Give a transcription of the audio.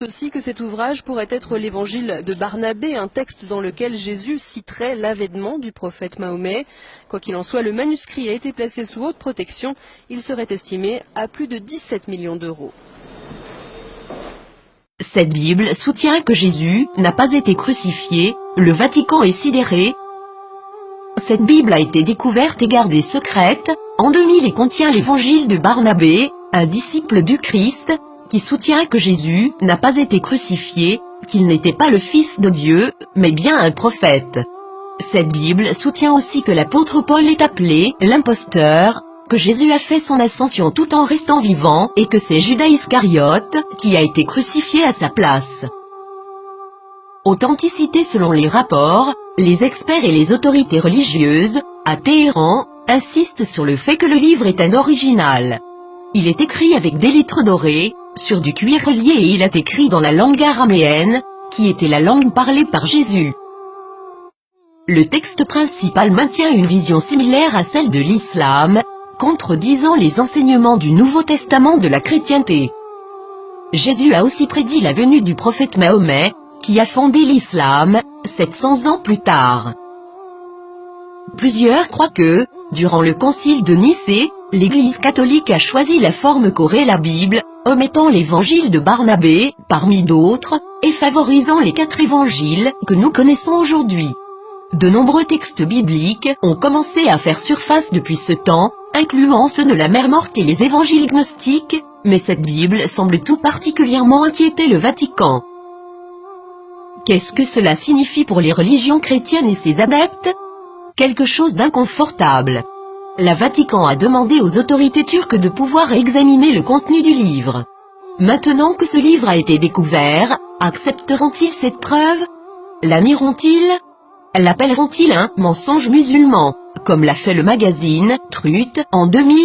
Aussi que cet ouvrage pourrait être l'évangile de Barnabé, un texte dans lequel Jésus citerait l'avènement du prophète Mahomet. Quoi qu'il en soit, le manuscrit a été placé sous haute protection. Il serait estimé à plus de 17 millions d'euros. Cette Bible soutient que Jésus n'a pas été crucifié, le Vatican est sidéré. Cette Bible a été découverte et gardée secrète, en 2000 et contient l'évangile de Barnabé, un disciple du Christ, qui soutient que Jésus n'a pas été crucifié, qu'il n'était pas le Fils de Dieu, mais bien un prophète. Cette Bible soutient aussi que l'apôtre Paul est appelé l'imposteur, que Jésus a fait son ascension tout en restant vivant et que c'est Judas Iscariote qui a été crucifié à sa place. Authenticité selon les rapports, les experts et les autorités religieuses, à Téhéran, insistent sur le fait que le livre est un original. Il est écrit avec des lettres dorées, sur du cuir relié et il est écrit dans la langue araméenne, qui était la langue parlée par Jésus. Le texte principal maintient une vision similaire à celle de l'islam, contredisant les enseignements du Nouveau Testament de la chrétienté. Jésus a aussi prédit la venue du prophète Mahomet, qui a fondé l'islam, 700 ans plus tard. Plusieurs croient que, durant le concile de Nicée, l'Église catholique a choisi la forme qu'aurait la Bible, omettant l'évangile de Barnabé, parmi d'autres, et favorisant les 4 évangiles que nous connaissons aujourd'hui. De nombreux textes bibliques ont commencé à faire surface depuis ce temps, incluant ceux de la Mère Morte et les évangiles gnostiques, mais cette Bible semble tout particulièrement inquiéter le Vatican. Qu'est-ce que cela signifie pour les religions chrétiennes et ses adeptes? Quelque chose d'inconfortable. Le Vatican a demandé aux autorités turques de pouvoir examiner le contenu du livre. Maintenant que ce livre a été découvert, accepteront-ils cette preuve? La nieront-ils? L'appelleront-ils un mensonge musulman, comme l'a fait le magazine Truth en 2000?